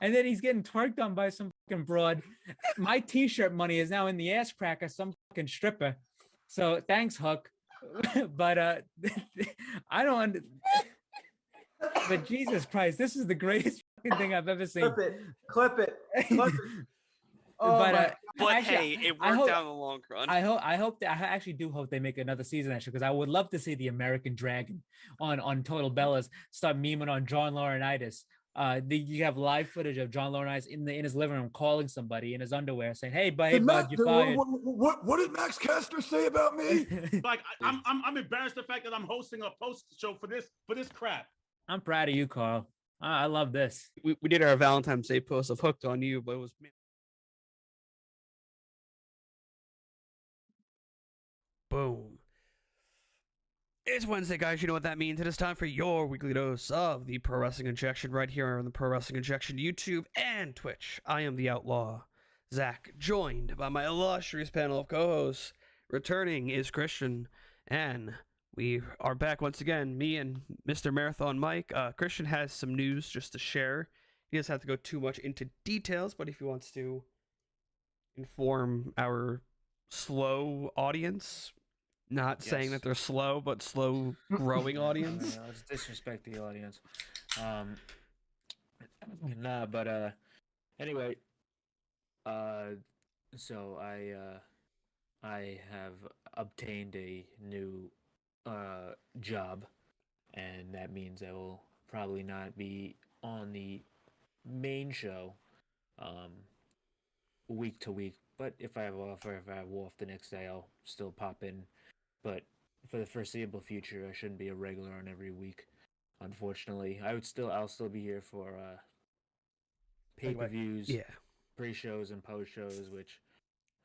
and then he's getting twerked on by some fucking broad. My T-shirt money is now in the ass crack of some fucking stripper. So thanks, Hook. But I don't. But Jesus Christ, this is the greatest fucking thing I've ever seen. Clip it. Oh but actually, hey, it worked out in the long run. I hope that I actually do hope they make another season actually, because I would love to see the American Dragon on Total Bellas start memeing on John Laurinaitis. You have live footage of John Laurinaitis in his living room calling somebody in his underwear saying, "Hey, bud, you're fired." What did Max Caster say about me? Like I'm embarrassed the fact that I'm hosting a post show for this crap. I'm proud of you, Carl. I love this. We did our Valentine's Day post of Hooked on You, but it was. Boom. It's Wednesday, guys. You know what that means. It is time for your weekly dose of the Pro Wrestling Injection right here on the Pro Wrestling Injection YouTube and Twitch. I am the Outlaw, Zach, joined by my illustrious panel of co-hosts. Returning is Christian, and we are back once again, me and Mr. Marathon Mike. Christian has some news just to share. He doesn't have to go too much into details, but if he wants to inform our slow audience, not saying that they're slow, but slow growing audience. No, let's disrespect the audience. Anyway, so I have obtained a new job, and that means I will probably not be on the main show week to week, but if I have off the next day, I'll still pop in. But for the foreseeable future, I shouldn't be a regular on every week. Unfortunately, I'll still be here for pay-per-views, pre-shows and post-shows, which,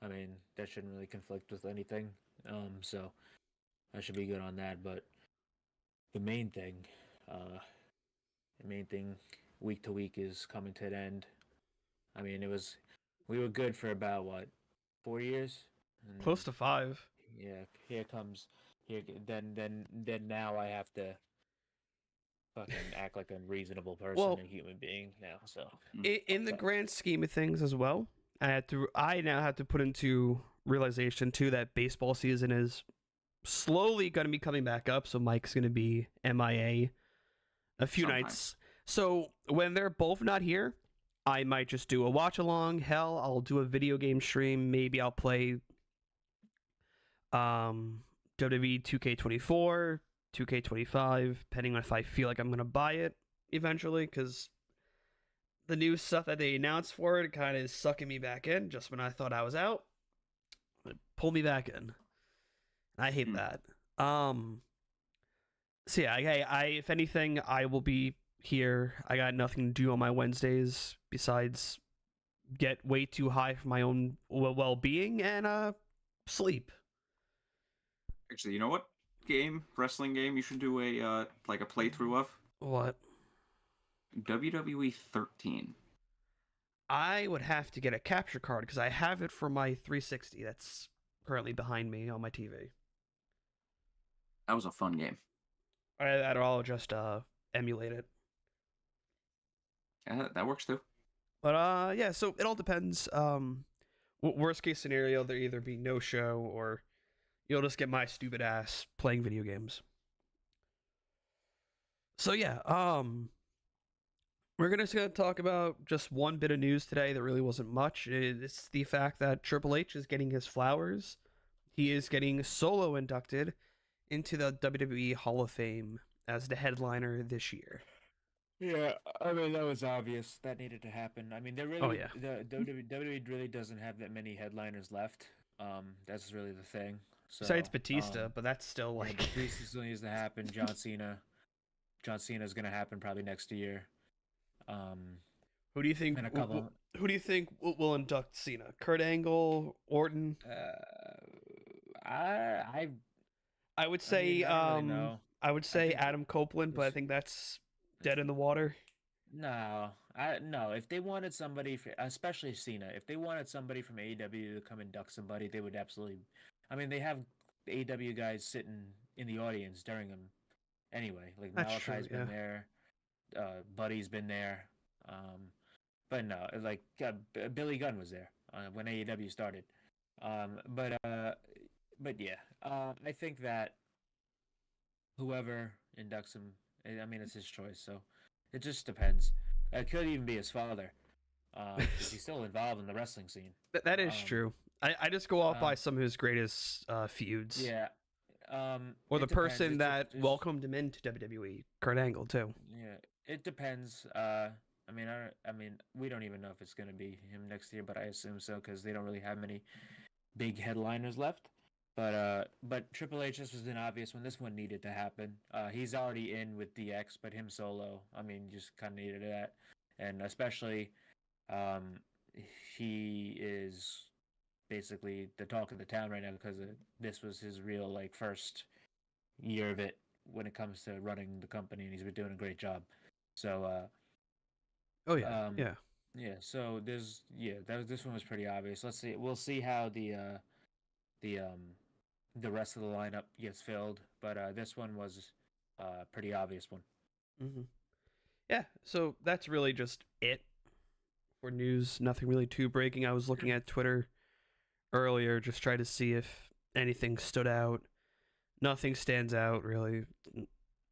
I mean, that shouldn't really conflict with anything. So I should be good on that. But the main thing week to week is coming to an end. I mean, we were good for about 4 years? Close to 5. Yeah, then now I have to fucking act like a reasonable person and human being now. So in the grand scheme of things as well, I now have to put into realization too that baseball season is slowly going to be coming back up. So Mike's going to be MIA a few nights. So when they're both not here, I might just do a watch along. Hell, I'll do a video game stream. Maybe I'll play WWE 2K24, 2K25, depending on if I feel like I'm going to buy it eventually, because the new stuff that they announced for it kind of is sucking me back in just when I thought I was out. It pulled me back in. I hate that. So yeah, if anything, I will be here. I got nothing to do on my Wednesdays besides get way too high for my own well-being and sleep. Actually, you know what wrestling game you should do a playthrough of? What? WWE 13. I would have to get a capture card because I have it for my 360 that's currently behind me on my TV. That was a fun game. I'll just emulate it. That works too. But yeah, so it all depends. Worst case scenario, there either be no show or you'll just get my stupid ass playing video games. So yeah, we're gonna talk about just one bit of news today that really wasn't much. It's the fact that Triple H is getting his flowers. He is getting solo inducted into the WWE Hall of Fame as the headliner this year. Yeah, I mean, that was obvious. That needed to happen. I mean, the WWE really doesn't have that many headliners left. That's really the thing. So, besides Batista, but that's still like... Batista still needs to happen. John Cena's going to happen probably next year. Who do you think? Who do you think will induct Cena? Kurt Angle, Orton? I would say I would say Adam Copeland, but I think that's dead in the water. No. If they wanted somebody, especially Cena, if they wanted somebody from AEW to come induct somebody, they would absolutely. I mean, they have AEW guys sitting in the audience during them anyway. Like Malachi's been there, Buddy's been there. but no, like Billy Gunn was there when AEW started. But yeah, I think that whoever inducts him, I mean, it's his choice. So it just depends. It could even be his father, because he's still involved in the wrestling scene. That is Um, true. I just go off by um, some of his greatest feuds. yeah. Or the It depends. person that It's welcomed him into WWE, Kurt Angle too. yeah. It depends. I mean, I mean, we don't even know if it's gonna be him next year, but I assume so because they don't really have many big headliners left. But Triple H, this was an obvious one. This one needed to happen. He's already in with DX, but him solo, I mean, just kind of needed that, and especially, um, he is basically the talk of the town right now because this was his real like first year of it when it comes to running the company, and he's been doing a great job. So, Oh yeah, um, yeah. yeah. So this one was pretty obvious. Let's see. We'll see how the the rest of the lineup gets filled, but this one was a pretty obvious one. hmm Yeah. So that's really just it for news. Nothing really too breaking. I was looking at Twitter earlier, just try to see if anything stood out. Nothing stands out really.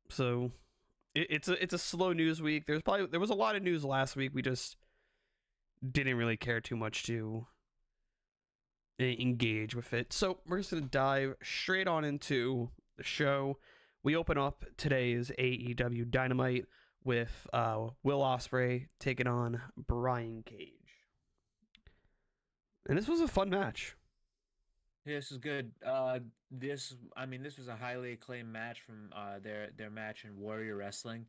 So it's a slow news week. There was a lot of news last week. We just didn't really care too much to engage with it. So we're just gonna dive straight on into the show. We open up today's AEW Dynamite with Will Ospreay taking on Brian Cage, and this was a fun match. Yeah, this is good. I mean, this was a highly acclaimed match from their match in Warrior Wrestling,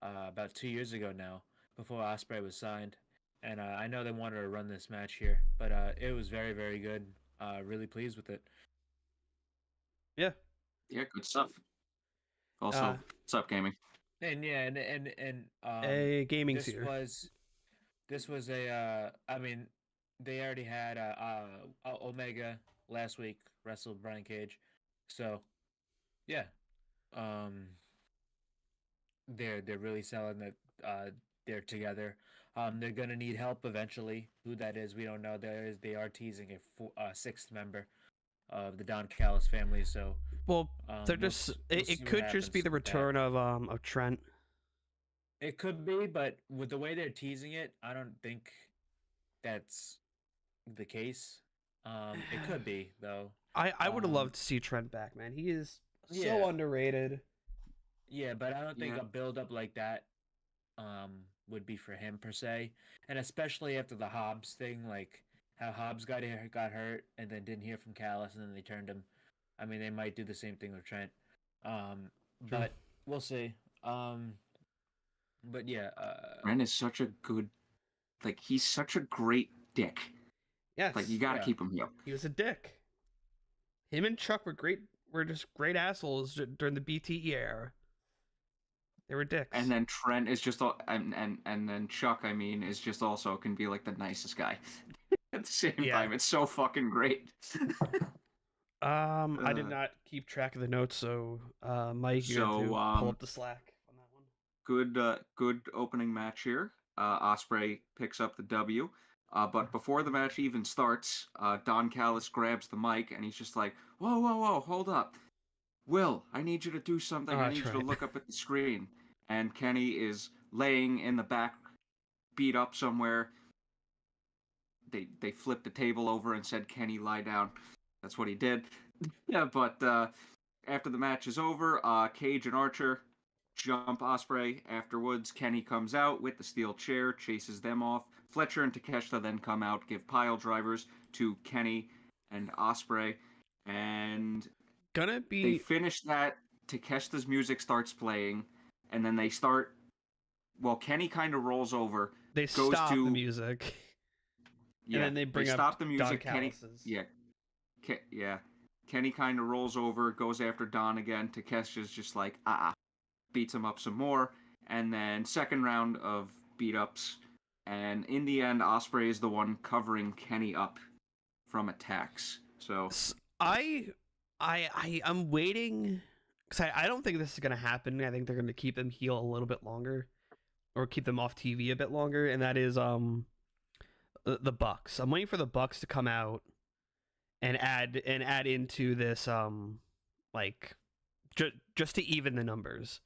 about 2 years ago now, before Ospreay was signed, and I know they wanted to run this match here, but it was very very good. Really pleased with it. Yeah. Yeah, good stuff. Also, Uh, what's up, gaming? And yeah, and gaming's this here. was a I mean, they already had Omega last week wrestled Brian Cage, so yeah, um, they're really selling that they're together. They're gonna need help eventually. Who that is, we don't know. They are teasing a sixth member of the Don Callis family. So Well, they're we'll just we'll it see what could just be happens the with that. return of Trent. It could be, but with the way they're teasing it, I don't think that's the case. It could be though. I would have Um, loved to see Trent back, man. He is so yeah, underrated. yeah, but I don't think Yeah. a build up like that would be for him per se, and especially after the Hobbs thing, like how Hobbs got hurt and then didn't hear from Callis, and then they turned him. I mean, they might do the same thing with Trent. True. But we'll see. But yeah, Ren is such a good, like, he's such a great dick. Yes. Like, you gotta Yeah. keep him here. He was a dick. Him and Chuck were great. Were just great assholes during the BTE era. They were dicks. And then Trent is just, and then Chuck, I mean, is just also can be like the nicest guy. At the same Yeah. time, it's so fucking great. I did not keep track of the notes, so Mike, you have to pull up the Slack on that one. Good opening match here. Ospreay picks up the W. But before the match even starts, Don Callis grabs the mic and he's just like, "Whoa, whoa, whoa, hold up. Will, I need you to do something. Oh, I that's need you to right. look up at the screen." And Kenny is laying in the back, beat up somewhere. They flipped the table over and said, "Kenny, lie down." That's what he did. Yeah, but after the match is over, Cage and Archer jump Ospreay. Afterwards, Kenny comes out with the steel chair, chases them off. Fletcher and Takeshita then come out, give pile drivers to Kenny and Ospreay, and Gonna they be finish that. Takeshita's music starts playing, and then they start. Well, Kenny kind of rolls over. they goes stop to- the music. Yeah, then they bring up stop the Don music. Kenny, Callis's. yeah. Kenny kind of rolls over, goes after Don again. Takesha's just like, beats him up some more, and then second round of beat ups, and in the end, Ospreay is the one covering Kenny up from attacks. So I'm waiting because I don't think this is gonna happen. I think they're gonna keep him heel a little bit longer. or keep them off TV a bit longer, and that is the Bucks. I'm waiting for the Bucks to come out and add into this like just to even the numbers.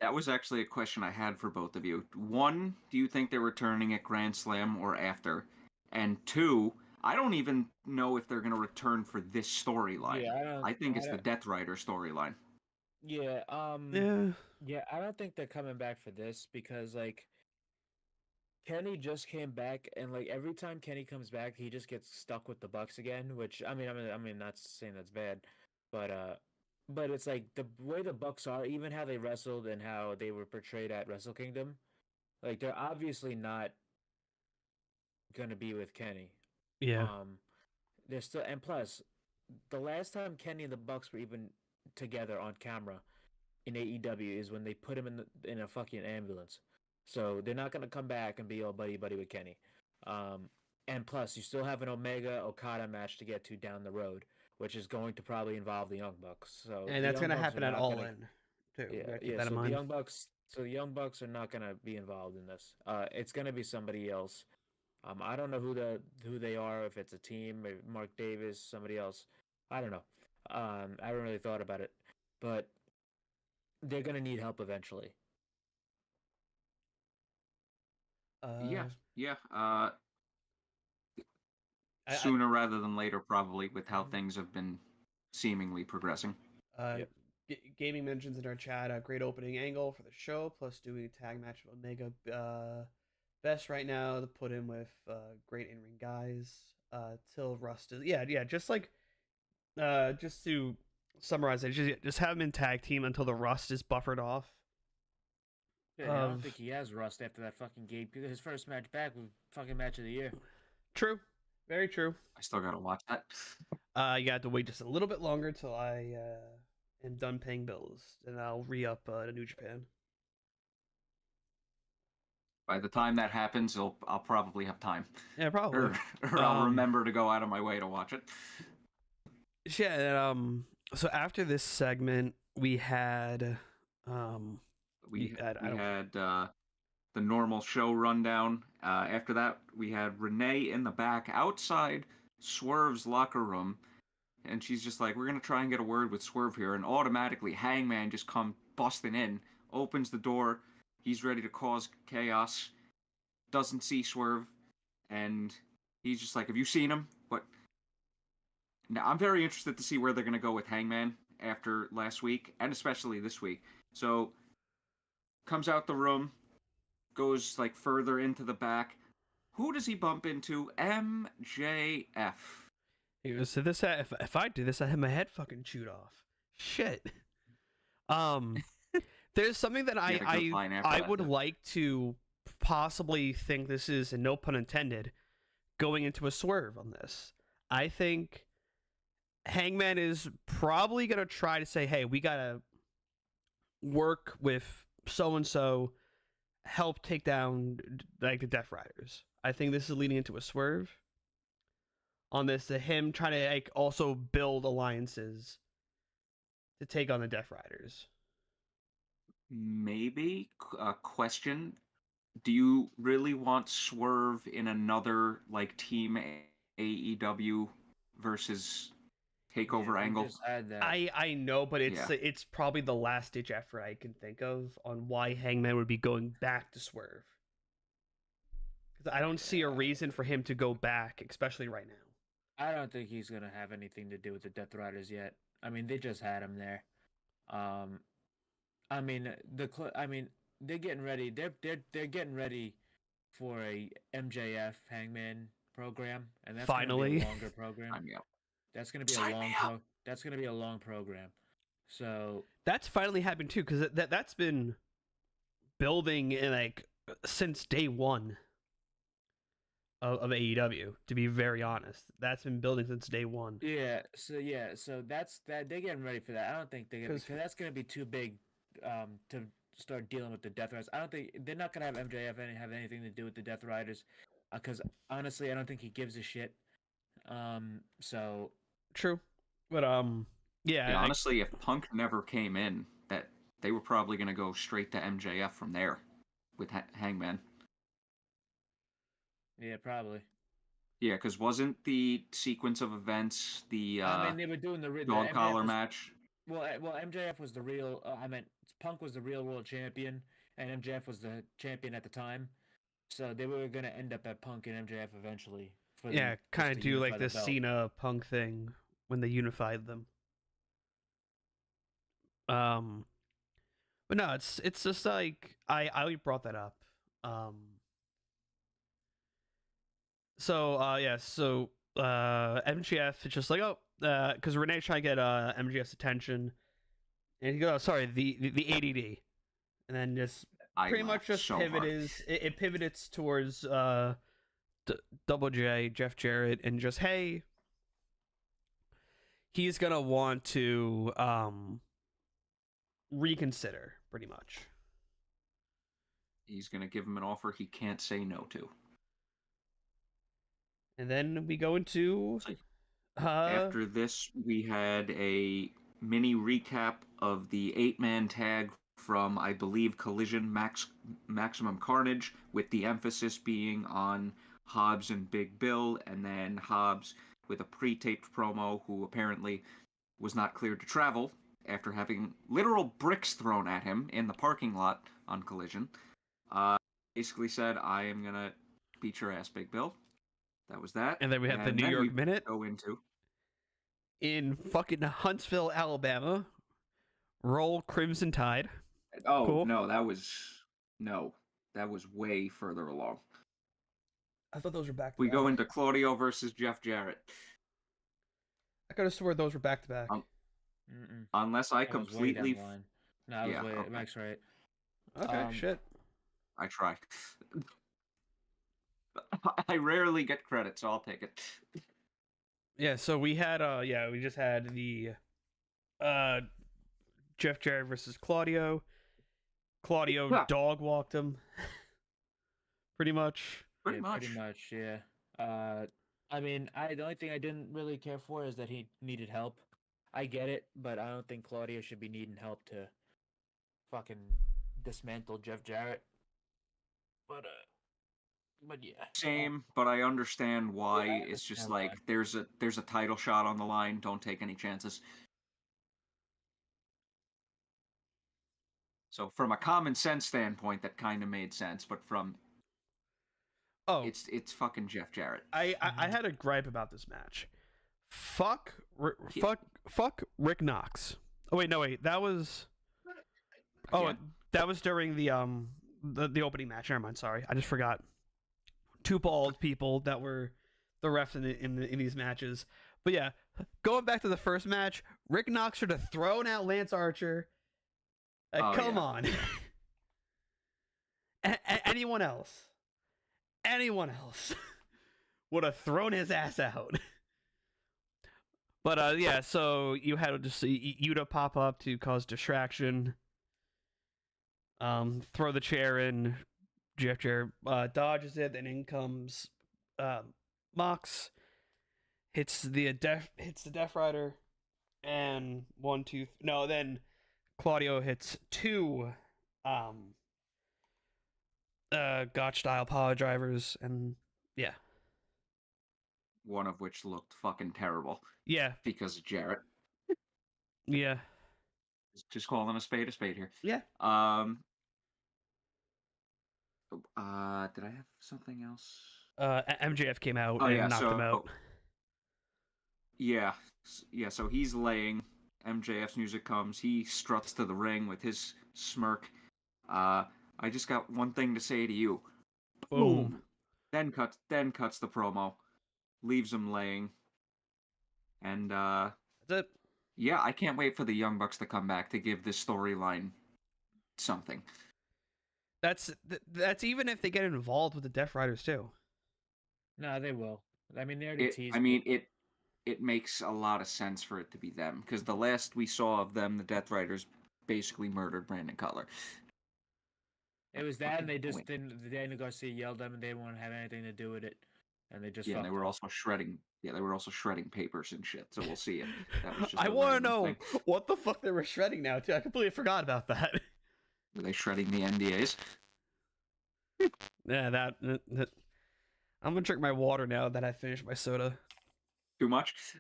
That was actually a question I had for both of you. One, do you think they're returning at Grand Slam or after? And two, I don't even know if they're going to return for this storyline. Yeah, I think I it's the don't. Death Rider storyline. Yeah, Yeah, yeah, I don't think they're coming back for this because like Kenny just came back, and like every time Kenny comes back, he just gets stuck with the Bucks again. Which I mean, not saying that's bad, but but it's like the way the Bucks are, even how they wrestled and how they were portrayed at Wrestle Kingdom, like they're obviously not gonna be with Kenny. yeah, Um, they're still, and plus, the last time Kenny and the Bucks were even together on camera in AEW is when they put him in a fucking ambulance. So they're not gonna come back and be all buddy buddy with Kenny. And plus, you still have an Omega Okada match to get to down the road, which is going to probably involve the Young Bucks. So and the that's Young gonna Bucks happen are at not All gonna, In too. yeah, Gotta keep yeah. that in So mind. The Young Bucks are not gonna be involved in this. It's gonna be somebody else. I don't know who they are. If it's a team, maybe Mark Davis, somebody else. I don't know. I haven't really thought about it, but they're gonna need help eventually. Yeah, Uh, yeah. I, Sooner rather than later, probably, with how things have been seemingly progressing. Yep. Gaming mentions in our chat a great opening angle for the show, plus doing a tag match with Omega. Best right now to put him with great in ring guys. Till Rust is just like just to summarize it, just have him in tag team until the Rust is buffered off. Yeah, I don't think he has rust after that fucking game. His first match back was fucking match of the year. True, very true. I still gotta watch that. You have to wait just a little bit longer till I am done paying bills, and I'll re-up to New Japan. By the time that happens, I'll probably have time, Yeah, probably. or I'll remember to go out of my way to watch it. Yeah. So after this segment, we had We I don't- had the normal show rundown. After that, we had Renee in the back outside Swerve's locker room, and she's just like, "We're gonna try and get a word with Swerve here," and automatically Hangman just come busting in, opens the door. He's ready to cause chaos. Doesn't see Swerve, and he's just like, "Have you seen him?" But now I'm very interested to see where they're gonna go with Hangman after last week, and especially this week. So comes out the room, goes like further into the back. Who does he bump into? MJF. He goes, so this if I do this, I have my head fucking chewed off. Shit. There's something that He had a good line after I that, would too. like to possibly think this is, and no pun intended, going into a swerve on this. I think Hangman is probably gonna try to say, "Hey, we gotta work with so and so, help take down like the Death Riders." I think this is leading into a swerve on this, to him trying to like also build alliances to take on the Death Riders. Maybe a question. Do you really want Swerve in another like team AEW versus Takeover We angle? just had that. I know, but Yeah. it's probably the last ditch effort I can think of on why Hangman would be going back to Swerve. Because I don't see a reason for him to go back, especially right now. I don't think he's gonna have anything to do with the Death Riders yet. I mean, they just had him there. I mean, they're getting ready. They're getting ready for a MJF Hangman program, and that's gonna Finally. be a longer program. I'm yeah. That's gonna be Sign a me long that's gonna be a long program. So That's finally happened too, because that's been building in like since day one of AEW. To be very honest, that's been building since day one. so that's that. They're getting ready for that. I don't think they're gonna, 'Cause- because that's gonna be too big to start dealing with the Death Riders. I don't think they're not gonna have MJF have anything to do with the Death Riders, because honestly, I don't think he gives a shit. So True, but yeah, Honestly, if Punk never came in, that they were probably going to go straight to MJF from there with Hangman. Yeah, probably. Yeah, because wasn't the sequence of events the I mean, they were doing the dog MJF collar was, match? well, MJF was the real. I meant Punk was the real world champion, and MJF was the champion at the time. So they were gonna end up at Punk and MJF eventually. For Yeah, them, kind just of to do like unify the belt. Cena Punk thing when they unified them. But no, it's just like I brought that up. MGF is just like, oh, because Renee's trying to get MGF's attention, and he goes, oh, sorry, the ADD, and then just I pretty much laughed just so pivot hard. is it pivots towards Double J, Jeff Jarrett, and just, hey, he's gonna want to reconsider pretty much. He's going to give him an offer he can't say no to. And then we go into After this, we had a mini recap of the 8-man tag from, I believe, Collision Maximum Carnage, with the emphasis being on Hobbs and Big Bill, and then Hobbs with a pre-taped promo who apparently was not cleared to travel after having literal bricks thrown at him in the parking lot on Collision. Basically said, I am going to beat your ass, Big Bill. That was that. And then we have the New then York we Minute go into in fucking Huntsville, Alabama. Roll Crimson Tide. Oh, Cool. no, that was way further along. I thought those were back to We back. go into Claudio versus Jeff Jarrett. I could have swore those were back to back. Unless I That was way down completely... the line. No, I was Yeah, way. okay. Mike's right. Okay, shit. I try. I rarely get credit, so I'll take it. Yeah, so we had we just had the Jeff Jarrett versus Claudio. Claudio dog walked him. Pretty much. Pretty much. Pretty much, yeah. I mean, the only thing I didn't really care for is that he needed help. I get it, but I don't think Claudio should be needing help to fucking dismantle Jeff Jarrett. But yeah. Same, but I understand why. Yeah, I It's just understand like why. there's a title shot on the line. Don't take any chances. So from a common sense standpoint, that kind of made sense. But from it's fucking Jeff Jarrett. I had a gripe about this match. Fuck Rick Knox. Oh wait, no wait, that was. Oh, Again? that was during the opening match. Never mind. Sorry, I just forgot. Two bald people that were the refs in these matches. But yeah, going back to the first match, Rick Knox should have thrown out Lance Archer. Come on. Anyone else would have thrown his ass out. But yeah, so you had just Yuta pop up to cause distraction. Throw the chair in. Jeff Jarrett dodges it, then in comes Mox, hits the Death Rider, and then Claudio hits two Gotch style power drivers, and yeah. One of which looked fucking terrible. Yeah. Because of Jarrett. Yeah. Just calling a spade here. Yeah. Did I have something else? MJF came out and knocked him out. Yeah. Yeah, so he's laying. MJF's music comes. He struts to the ring with his smirk. I just got one thing to say to you. Boom. Then cuts the promo. Leaves him laying. And That's it. Yeah, I can't wait for the Young Bucks to come back to give this storyline something. That's even if they get involved with the Death Riders too. No, they will. I mean, they already teased. It makes a lot of sense for it to be them, because the last we saw of them, the Death Riders basically murdered Brandon Cutler. It was that, and they just didn't. Daniel Garcia yelled at them, and they didn't want to have anything to do with it. and they just Yeah, and they fucked were up. also shredding. Yeah, they were also shredding papers and shit. So we'll see if that was just. I a want to random know thing. what the fuck they were shredding now too. I completely forgot about that. Were they shredding the NDAs? Yeah, that. I'm gonna drink my water now that I finished my soda. Too much.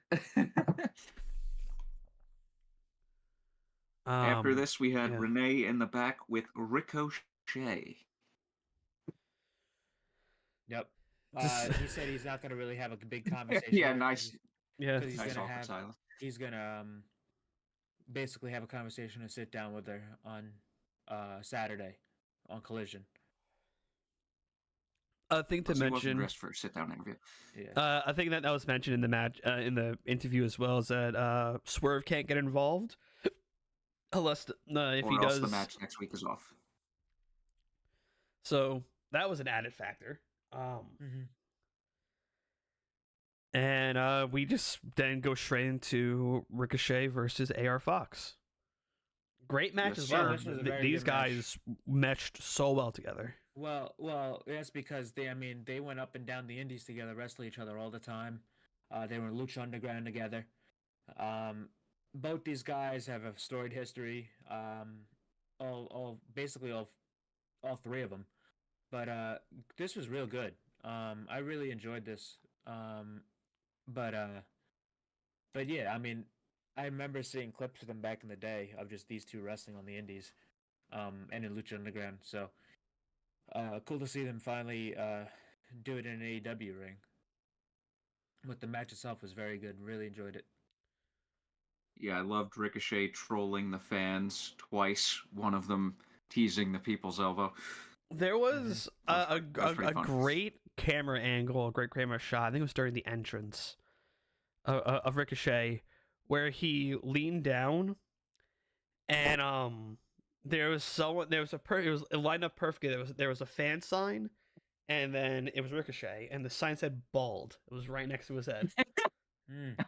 After this, we had yeah. Renee in the back with Ricochet. Yep. This- He said he's not gonna really have a big conversation. Yeah, with her nice. Yeah, Because he's Nice gonna awkward have silence. he's gonna basically have a conversation and sit down with her on Saturday on Collision. a thing to Plus, he wasn't mention. dressed for a sit-down interview. Yeah. I think that was mentioned in the match, in the interview as well, is that Swerve can't get involved unless if Or he else does. the match next week is off. So that was an added factor. Mm-hmm. And we just then go straight into Ricochet versus AR Fox. Great match Yes, as sir. well. This was a very These good match. guys matched so well together. Well, that's because they went up and down the indies together, wrestle each other all the time. They were in Lucha Underground together. Both these guys have a storied history. Basically all three of them. But this was real good. I really enjoyed this. But yeah, I mean, I remember seeing clips of them back in the day of just these two wrestling on the indies, and in Lucha Underground. So, cool to see them finally do it in an AEW ring. But the match itself was very good. Really enjoyed it. Yeah, I loved Ricochet trolling the fans twice. One of them teasing the people's elbow. There was That a was pretty fun. great camera angle, a great camera shot. I think it was during the entrance of Ricochet, where he leaned down, and it lined up perfectly. There was a fan sign, and then it was Ricochet, and the sign said bald. It was right next to his head.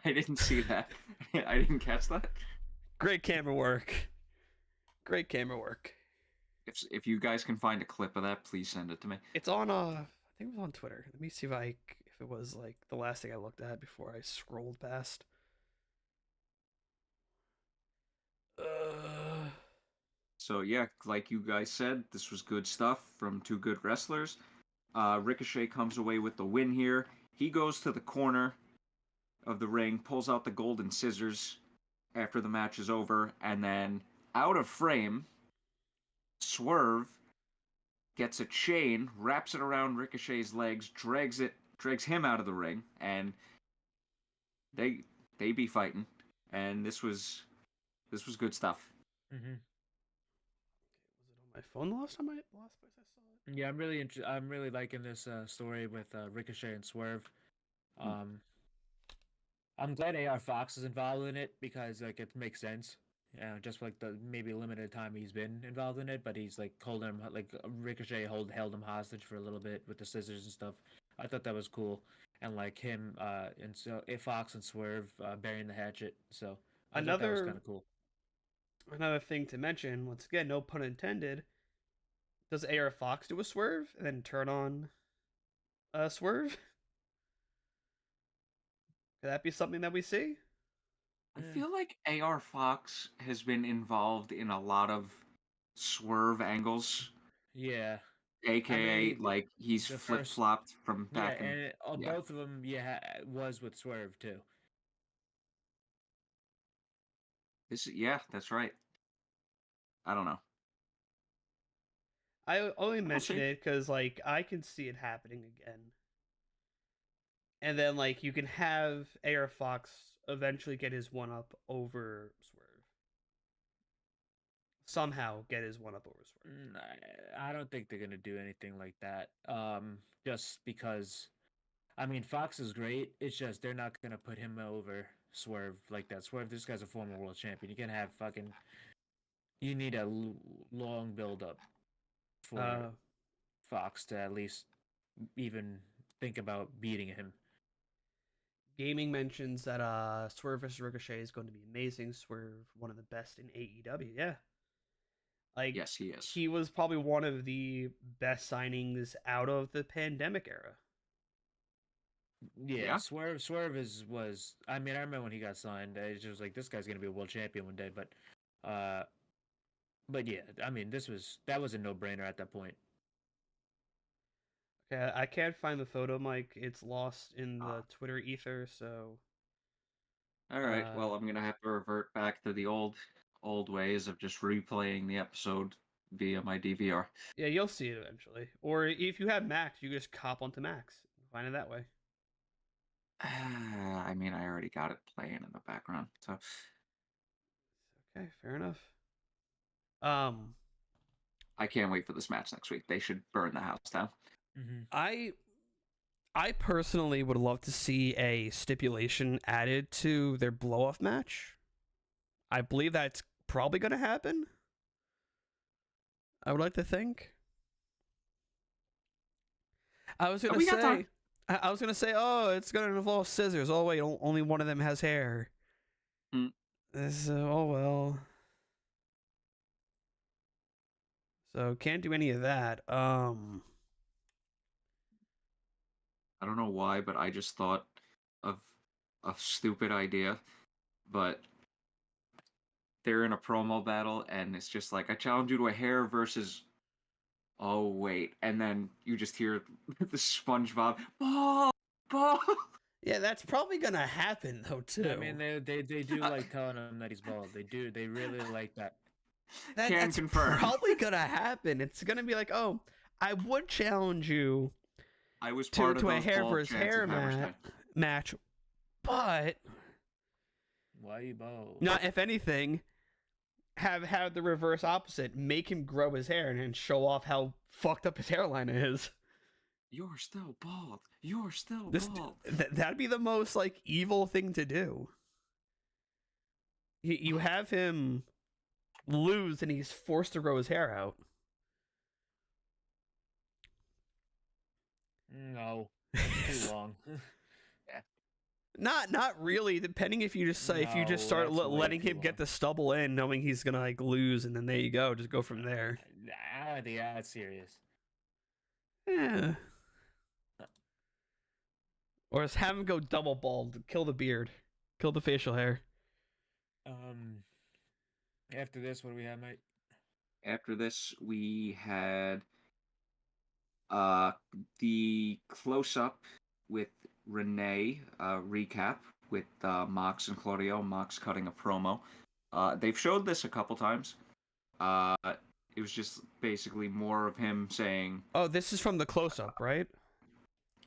I didn't see that. I didn't catch that. Great camera work. Great camera work. If you guys can find a clip of that, please send it to me. It's on I think it was on Twitter. Let me see if it was like the last thing I looked at before I scrolled past. So yeah, like you guys said, this was good stuff from two good wrestlers. Ricochet comes away with the win here. He goes to the corner of the ring, pulls out the golden scissors after the match is over, and then out of frame, Swerve gets a chain, wraps it around Ricochet's legs, drags him out of the ring, and they be fighting. And this was good stuff. Mm-hmm. Was it on my phone the last place I saw it? Yeah, I'm really liking this story with Ricochet and Swerve. I'm glad AR Fox is involved in it because like it makes sense. Yeah, just for, like the maybe limited time he's been involved in it, but he's like holding him like Ricochet held him hostage for a little bit with the scissors and stuff. I thought that was cool, and like him and so Fox and Swerve burying the hatchet. So I thought that was kind of cool. Another thing to mention, once again, no pun intended. Does AR Fox do a swerve and then turn on Swerve? Could that be something that we see? I feel like AR Fox has been involved in a lot of Swerve angles. Yeah. AKA, like, he's flip-flopped from back in... and both of them, was with Swerve, too. Yeah, that's right. I don't know. I only mention it because, like, I can see it happening again. And then, like, you can have AR Fox eventually get his one-up over Swerve. Somehow get his one-up over Swerve. I don't think they're going to do anything like that. Just because, I mean, Fox is great. It's just they're not going to put him over Swerve like that. Swerve, this guy's a former world champion. You can have you need a long build-up for Fox to at least even think about beating him. Gaming mentions that Swerve vs. Ricochet is going to be amazing. Swerve, one of the best in AEW. Yeah. Like, yes, he is. He was probably one of the best signings out of the pandemic era. Yeah, Yeah? Swerve was. I mean, I remember when he got signed. It's just like this guy's gonna be a world champion one day. But yeah, I mean, that was a no brainer at that point. Okay, I can't find the photo, Mike. It's lost in the Ah. Twitter ether, so All right. Well, I'm gonna have to revert back to the old ways of just replaying the episode via my DVR. yeah, you'll see it eventually. Or if you have Max, you just cop onto Max. Find it that way. I mean, I already got it playing in the background, so Okay, fair enough. Um, I can't wait for this match next week. They should burn the house down. Mm-hmm. I personally would love to see a stipulation added to their blow-off match. I believe that's probably going to happen. I would like to think. I was going to say, oh, it's going to involve scissors. Oh wait, only one of them has hair. Oh well. So can't do any of that. I don't know why, but I just thought of a stupid idea. But they're in a promo battle, and it's just like, I challenge you to a hair versus. Oh wait, and then you just hear the SpongeBob ball. Yeah, that's probably gonna happen though too. I mean, they do like telling him that he's bald. They do. They really like that. That's confirm. probably gonna happen. It's gonna be like, oh, I would challenge you I was part to of a those hair bald versus chants hair in Hammerstein. match, but Why you bald? not if anything, have the reverse opposite. Make him grow his hair and show off how fucked up his hairline is. You're still bald. You're still This bald. that'd be the most like evil thing to do. You have him lose and he's forced to grow his hair out. No, it's too long. Not really. Depending if you just if you just No, start that's way letting too him get long. the stubble in, knowing he's gonna like lose, and then there you go. Just go from there. I don't think that's serious. Yeah. Or just have him go double bald, kill the beard, kill the facial hair. After this, what do we have, mate? After this, we had the close-up with Renee recap with Mox and Claudio. Mox cutting a promo. They've showed this a couple times. It was just basically more of him saying, Oh, this is from the close-up, right?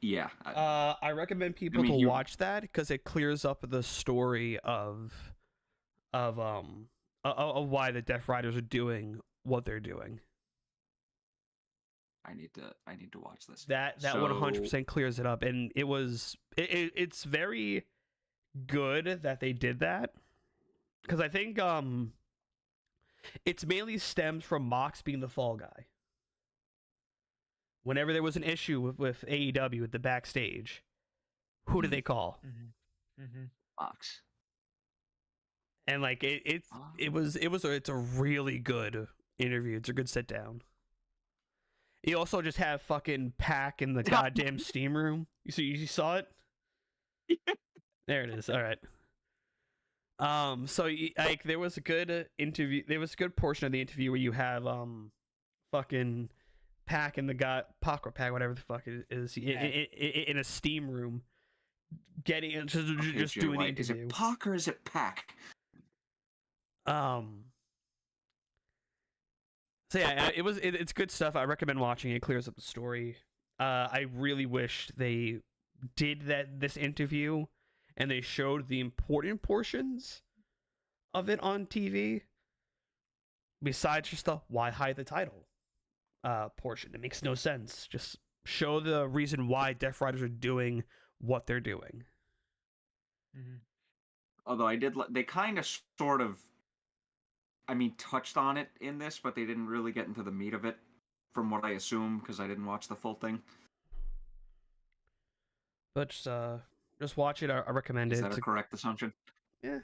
yeah. I recommend people to watch that because it clears up the story of why the Death Riders are doing what they're doing. I need to watch this. That 100% clears it up, and it's very good that they did that because I think it's mainly stems from Mox being the fall guy. Whenever there was an issue with AEW at the backstage, who did they call? Mox. And like it's a really good interview. It's a good sit down. You also just have fucking Pac in the goddamn steam room. You saw it? There it is. All right. So like there was a good interview. There was a good portion of the interview where you have fucking Pac and Pac or Pac, whatever the fuck it is, in a steam room, getting just doing the interview. Is it Pac or is it Pac? So yeah, it's good stuff. I recommend watching it. It clears up the story. I really wish they did this interview and they showed the important portions of it on TV. Besides just the why hide the title portion. It makes no sense. Just show the reason why Death Riders are doing what they're doing. Although they kind of sort of, touched on it in this, but they didn't really get into the meat of it, from what I assume, because I didn't watch the full thing. But just watch it. I recommend it. Is that a correct assumption? Yeah.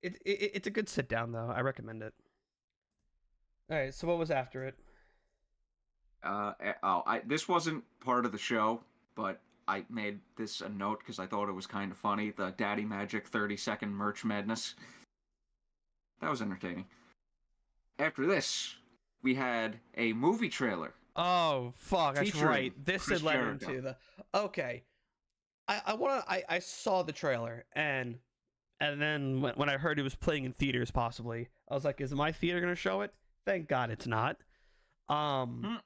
It's a good sit down though. I recommend it. All right. So what was after it? This wasn't part of the show, but I made this a note because I thought it was kind of funny. The Daddy Magic 30-second merch madness. That was entertaining. After this, we had a movie trailer. Oh fuck, that's Featuring right. This Chris had led Jericho. into the okay. I saw the trailer and then when I heard it was playing in theaters possibly, I was like, is my theater gonna show it? Thank God it's not. And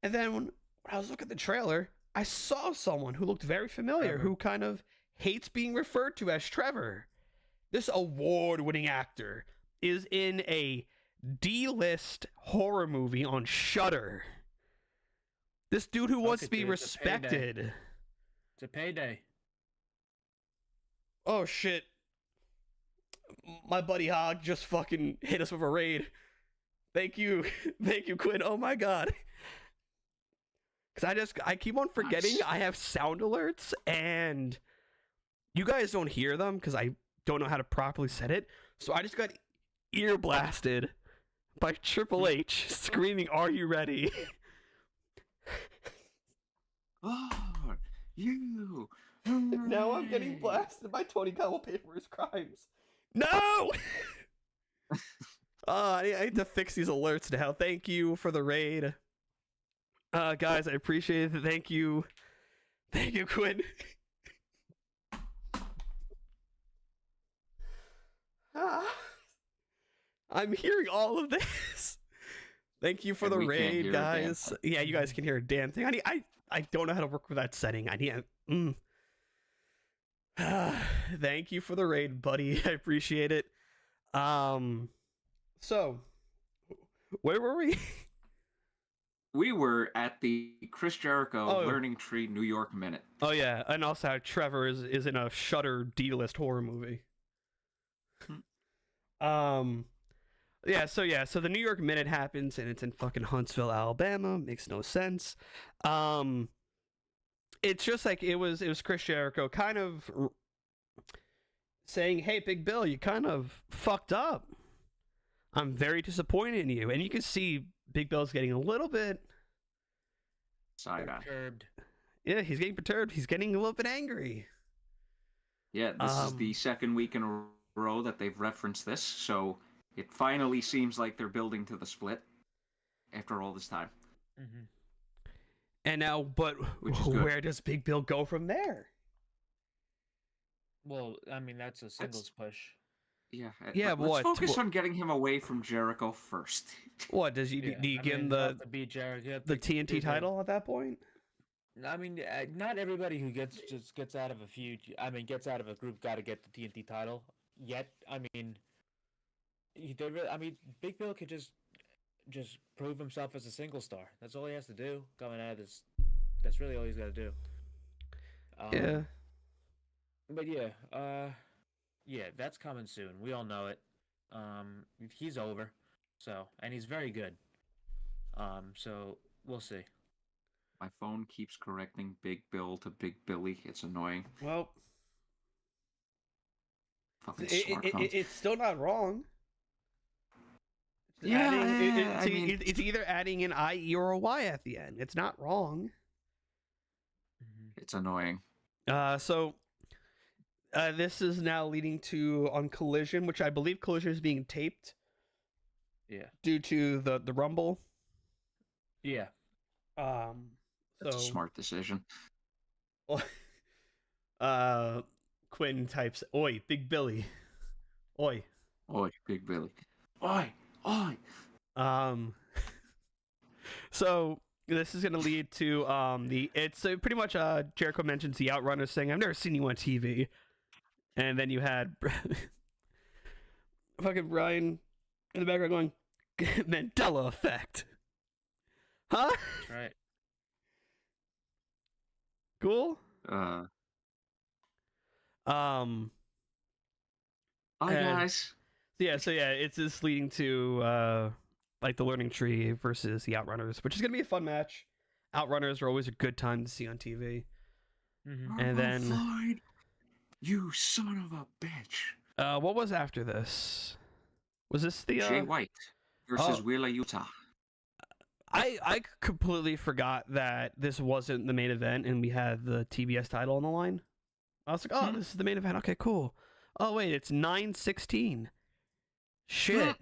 then when I was looking at the trailer, I saw someone who looked very familiar, Trevor. who kind of hates being referred to as Trevor. This award-winning actor is in a D-list horror movie on Shudder. This dude who wants to be dude, it's a payday. respected. It's a payday. Oh shit. My buddy Hog just fucking hit us with a raid. Thank you. Thank you, Quinn. Oh my god. Cause I keep on forgetting Nice. I have sound alerts and you guys don't hear them because I don't know how to properly set it. So I just got ear blasted by Triple H screaming, "Are you ready?" Oh, you. Now I'm getting blasted by Tony Khan will pay for his crimes. No! I need to fix these alerts now. Thank you for the raid. Guys, I appreciate it. Thank you. Thank you, Quinn. I'm hearing all of this. Thank you for And the we can't raid, hear a damn guys. thing. Yeah, you guys can hear a damn thing. I don't know how to work with that setting. Thank you for the raid, buddy. I appreciate it. So where were we? We were at the Chris Jericho Oh. Learning Tree New York Minute. Oh yeah, and also how Trevor is in a Shudder D-list horror movie. So the New York Minute happens and it's in fucking Huntsville, Alabama. Makes no sense. It's just like it was Chris Jericho kind of saying, "Hey, Big Bill, you kind of fucked up. I'm very disappointed in you." And you can see Big Bill's getting a little bit, Side eye. Curbed. yeah, he's getting perturbed. He's getting a little bit angry. Yeah, this is the second week in a row that they've referenced this, so it finally seems like they're building to the split after all this time. Mm-hmm. And now, but Which is good. where does Big Bill go from there? Well, I mean that's a singles push. Yeah, Yeah, let's what? focus on getting him away from Jericho first. What does he Yeah, do? You I give him mean, you have to beat Jared. You have the to do TNT title at that point? I mean, not everybody who gets out of a feud. I mean, gets out of a group got to get the TNT title. Yet, I mean, Big Bill could just prove himself as a single star. That's all he has to do coming out of this. That's really all he's got to do. Yeah. But yeah, that's coming soon. We all know it. He's over. So, and he's very good. So we'll see. My phone keeps correcting Big Bill to Big Billy. It's annoying. Well, Fucking smartphones. it's still not wrong. Yeah, It's either adding an IE or a Y at the end. It's not wrong. It's annoying. So this is now leading to on Collision, which I believe Collision is being taped. Yeah. Due to the Rumble. Yeah. That's a smart decision. Quinn types, "Oi, Big Billy. Oi." Oi, Big Billy. Oi, oi. So this is going to lead to it's pretty much Jericho mentions the Outrunners saying, "I've never seen you on TV," and then you had fucking Brian in the background going, "Mandela effect." Huh? That's right. Cool. Hi, And- guys. So it's just leading to like the Learning Tree versus the Outrunners, which is gonna be a fun match. Outrunners are always a good time to see on TV. Mm-hmm. And then Floyd, you son of a bitch. what was after this? Was this the Jay White versus Wheeler Utah. I completely forgot that this wasn't the main event and we had the TBS title on the line. I was like, oh, this is the main event. Okay, cool. Oh wait, it's 9:16. Shit.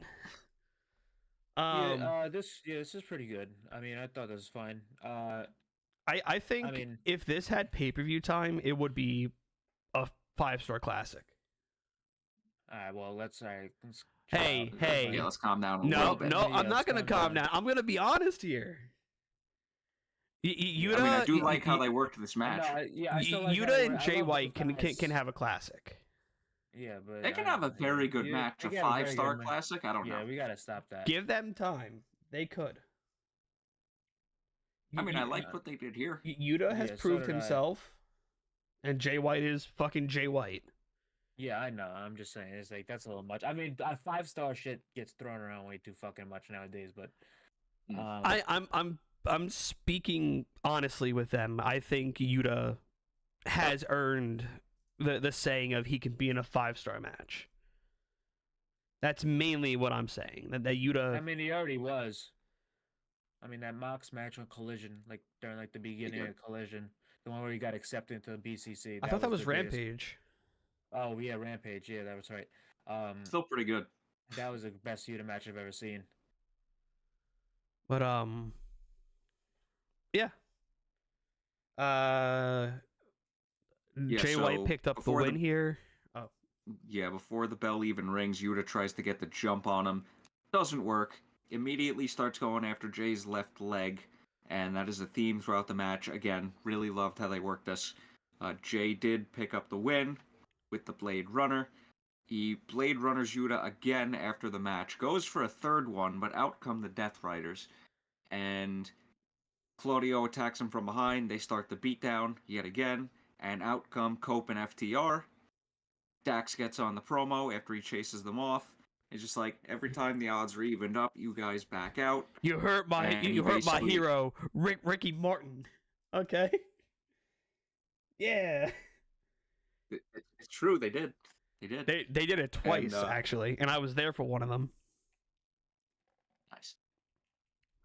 This is pretty good. I mean, I thought this was fine. I think if this had pay-per-view time, it would be a 5-star classic. All right, well, let's Hey. Yeah, let's calm down a No, little bit. no, I'm not gonna calm down. I'm gonna be honest here. Yuta, I do like how they worked this match. Yuta and Jay White can have a classic. Yeah, but They can have a very good match, a 5-star classic. I don't know. Yeah, we gotta stop that. Give them time. They could. I mean, I like what they did here. Yuta has proved himself, and Jay White is fucking Jay White. Yeah, I know. I'm just saying, it's like that's a little much. I mean, 5-star shit gets thrown around way too fucking much nowadays. But I'm speaking honestly with them. I think Yuta has earned the saying of he can be in a 5-star match. That's mainly what I'm saying. That Yuta. I mean, he already was. I mean, that Mox match on Collision, like during like the beginning of Collision, the one where he got accepted into the BCC. I thought that was Rampage. Oh yeah, Rampage. Yeah, that was right. Still pretty good. That was the best Yuta match I've ever seen. But yeah. Jay White picked up the win here. Oh. Yeah, before the bell even rings, Yuta tries to get the jump on him. Doesn't work. Immediately starts going after Jay's left leg, and that is a theme throughout the match. Again, really loved how they worked this. Jay did pick up the win with the Blade Runner. He Blade Runners Yuta again after the match. Goes for a third one, but out come the Death Riders. And Claudio attacks him from behind. They start the beatdown yet again. And out come Cope and FTR. Dax gets on the promo after he chases them off. It's just like, every time the odds are evened up, you guys back out. You hurt my hero, Ricky Martin. Okay. Yeah. It's true, they did. They did. They did it twice, actually, and I was there for one of them. Nice.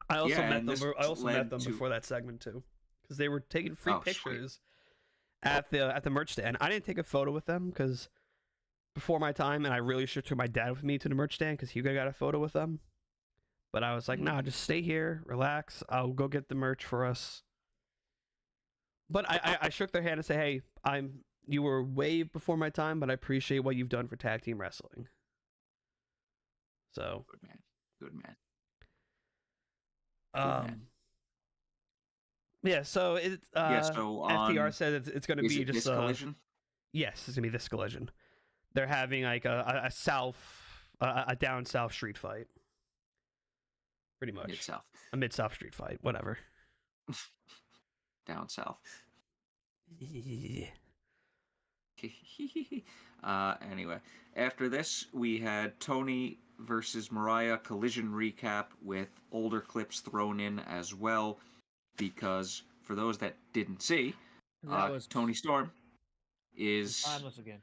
I also met them before that segment too, because they were taking free pictures at the merch stand. I didn't take a photo with them because before my time, and I really should took my dad with me to the merch stand because Hugo got a photo with them. But I was like, nah, just stay here, relax. I'll go get the merch for us. But I shook their hand and say, hey, you were way before my time, but I appreciate what you've done for tag team wrestling. So good man. Yeah, so it FTR said it's going to be just Collision. Yes, it's going to be this Collision. They're having like a down south street fight. Pretty much. Mid-south. A mid-south street fight, whatever. Down south. Anyway, after this, we had Tony versus Mariah Collision recap with older clips thrown in as well, because for those that didn't see, Tony Storm is timeless again.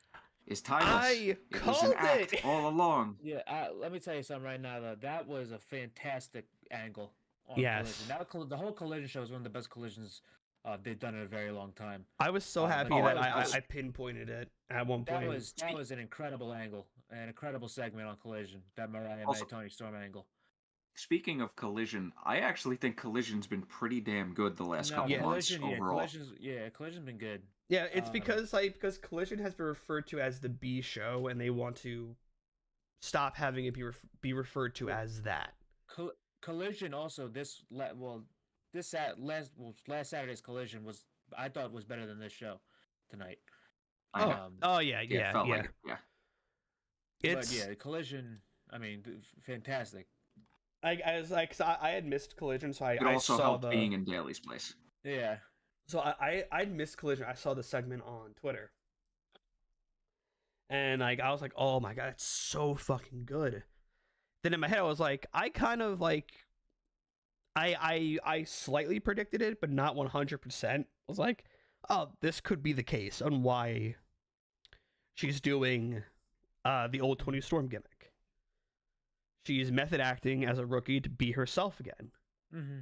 Is timeless. It was an act all along. Yeah, let me tell you something right now, though. That was a fantastic angle on Yes. Collision. The whole Collision show is one of the best Collisions they've done in a very long time. I was so happy that I pinpointed it at one point. That was an incredible angle, an incredible segment on Collision, that Mariah May Tony Storm angle. Speaking of Collision, I actually think Collision's been pretty damn good the last couple months overall. Collision's been good. Yeah, it's because Collision has been referred to as the B show, and they want to stop having it be referred to as that. Collision also last Saturday's Collision I thought was better than this show tonight. Yeah. Collision. I mean, fantastic. I had missed Collision, so I also saw helped being in Daly's place. Yeah. So I'd missed Collision. I saw the segment on Twitter, and I was like, oh my god, it's so fucking good. Then in my head, I was like, I kind of like, I slightly predicted it, but not 100%. I was like, oh, this could be the case on why she's doing the old Tony Storm gimmick. She's method acting as a rookie to be herself again. Mm-hmm.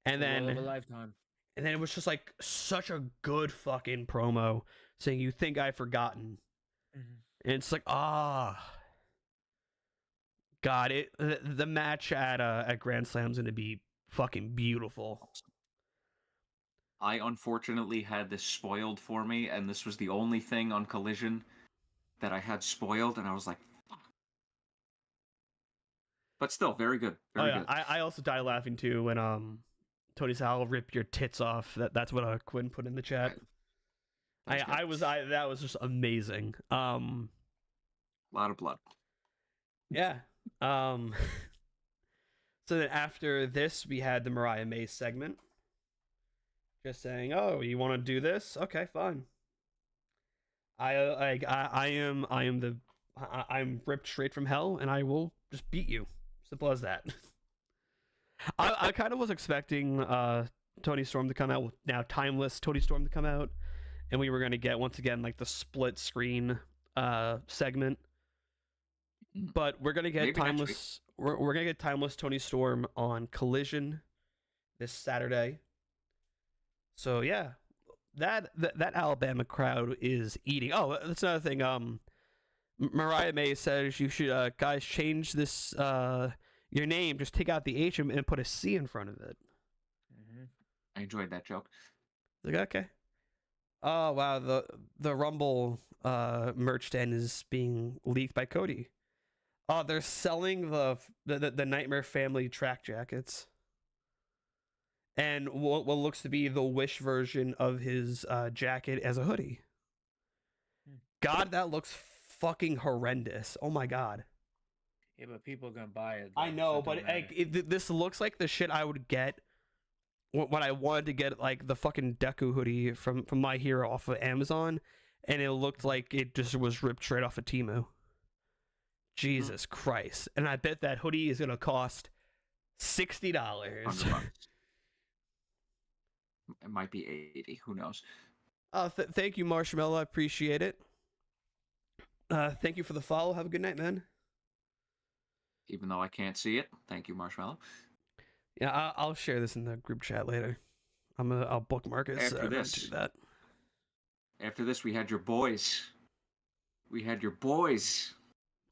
And Love of a then lifetime. it was just like such a good fucking promo saying, "You think I've forgotten?" And it's like, God, the match at Grand Slam's gonna be fucking beautiful. I unfortunately had this spoiled for me, and this was the only thing on Collision that I had spoiled, and I was like, fuck. But still, very good. Very good. I also died laughing too when Tony said, "I'll rip your tits off." That's what Quinn put in the chat. That was just amazing. A lot of blood. Yeah. So then after this, we had the Mariah May segment. Just saying, "Oh, you want to do this? Okay, fine." I'm ripped straight from hell, and I will just beat you. Simple as that. I kind of was expecting Tony Storm to come out with now timeless Tony Storm to come out, and we were going to get once again like the split screen segment. But we're gonna get timeless. We're gonna get timeless Tony Storm on Collision this Saturday. So yeah, that Alabama crowd is eating. Oh, that's another thing. Mariah May says you should guys change this your name. Just take out the H and put a C in front of it. I enjoyed that joke. Like, okay. Oh wow, the Rumble merch stand is being leaked by Cody. Oh, they're selling the Nightmare Family track jackets, and what looks to be the Wish version of his jacket as a hoodie. God, that looks fucking horrendous. Oh my god. Yeah, but people are gonna buy it. I know, but this looks like the shit I would get when I wanted to get like the fucking Deku hoodie from My Hero off of Amazon, and it looked like it just was ripped straight off of Temu. Jesus Christ. And I bet that hoodie is going to cost $60. It might be 80. Who knows? Thank you, Marshmallow. I appreciate it. Thank you for the follow. Have a good night, man. Even though I can't see it. Thank you, Marshmallow. Yeah, I'll share this in the group chat later. I'll bookmark it. After this, after this, we had your boys.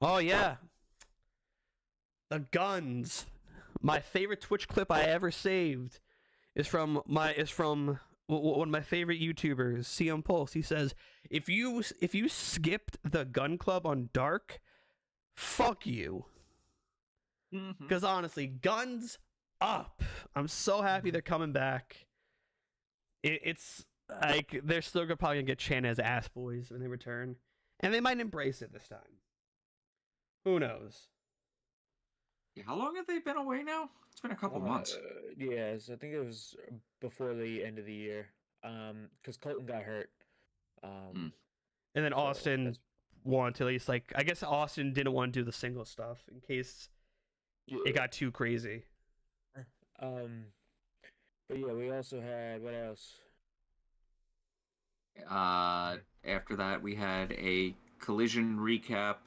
Oh yeah, the guns. My favorite Twitch clip I ever saved is from one of my favorite YouTubers, CM Pulse. He says, "If you skipped the gun club on Dark, fuck you." Because honestly, guns up. I'm so happy they're coming back. It's like they're still probably gonna get chanted as ass boys when they return, and they might embrace it this time. Who knows? Yeah, how long have they been away now? It's been a couple months. Yes, I think it was before the end of the year. Because Colton got hurt. And then Austin wanted to at least I guess Austin didn't want to do the single stuff in case it got too crazy. But yeah, we also had what else? After that, we had a Collision recap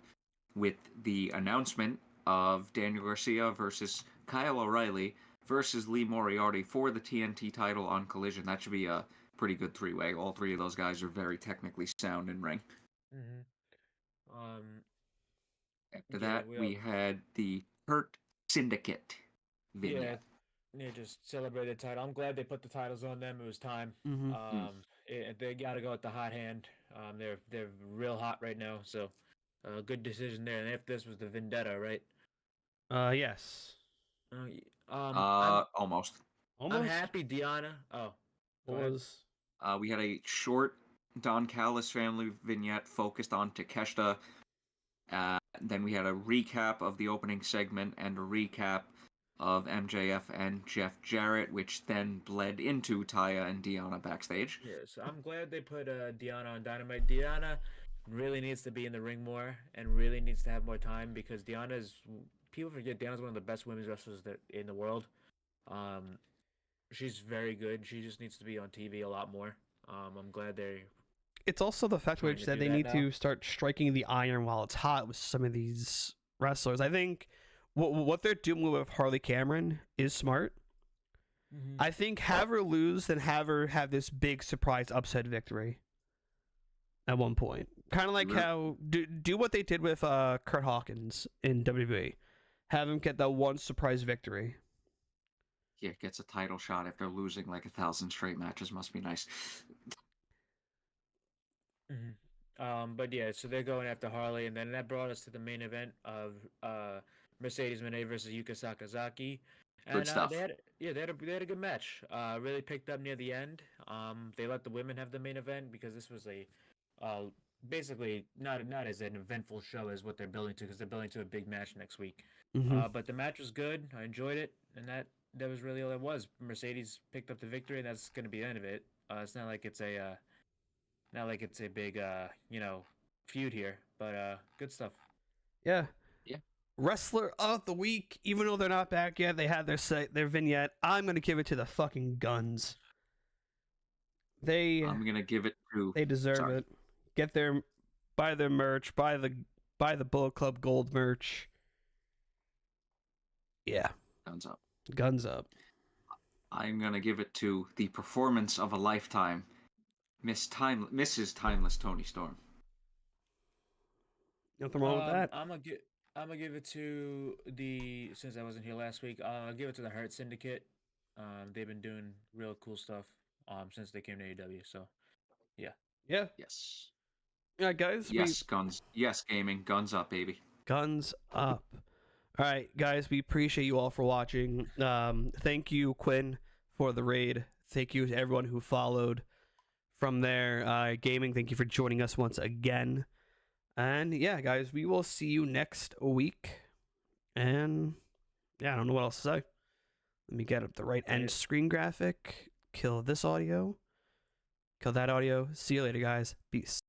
with the announcement of Daniel Garcia versus Kyle O'Reilly versus Lee Moriarty for the TNT title on Collision. That should be a pretty good three-way. All three of those guys are very technically sound in ring. After that, we had the Hurt Syndicate vignette. Yeah, just celebrate the title. I'm glad they put the titles on them. It was time. They got to go with the hot hand. They're real hot right now, so good decision there. And if this was the Vendetta, right? Yes. Almost. I'm happy Deanna. Oh, was. We had a short Don Callis family vignette focused on Takeshita. Then we had a recap of the opening segment and a recap of MJF and Jeff Jarrett, which then bled into Taya and Deanna backstage. Yes, I'm glad they put Deanna on Dynamite. Deanna really needs to be in the ring more and really needs to have more time because people forget Deanna's one of the best women's wrestlers in the world. She's very good. She just needs to be on TV a lot more. I'm glad they. It's also the fact that they need to start striking the iron while it's hot with some of these wrestlers. I think what they're doing with Harley Cameron is smart I think have her lose, then have her have this big surprise upset victory at one point. Kind of like how do what they did with Kurt Hawkins in WWE. Have him get that one surprise victory. Yeah, gets a title shot after losing like 1,000 straight matches. Must be nice. But yeah, so they're going after Harley, and then that brought us to the main event of Mercedes Moné versus Yuka Sakazaki. And Good stuff. they had a good match. Really picked up near the end. They let the women have the main event because this was a basically not as an eventful show as what they're building to, because they're building to a big match next week. But the match was good. I enjoyed it, and that was really all it was. Mercedes picked up the victory, and that's going to be the end of it. It's not like it's a big feud here, but good stuff. Yeah. Yeah. Wrestler of the week, even though they're not back yet, they had their vignette. I'm gonna give it to the fucking Guns. I'm gonna give it to. They deserve it. Buy their merch, buy the Bullet Club Gold merch. Yeah. Guns up. Guns up. I'm gonna give it to the performance of a lifetime, Mrs. Timeless Tony Storm. Nothing wrong with that. I'm gonna give it to since I wasn't here last week. I'll give it to the Hurt Syndicate. They've been doing real cool stuff since they came to AEW. So, yeah. Yeah. Yes. Yeah, guys. Yes, guns. Yes, gaming. Guns up, baby. Guns up. All right, guys. We appreciate you all for watching. Thank you, Quinn, for the raid. Thank you to everyone who followed. From there, gaming. Thank you for joining us once again. And yeah, guys, we will see you next week. And yeah, I don't know what else to say. Let me get up the right end screen graphic. Kill this audio. Kill that audio. See you later, guys. Peace.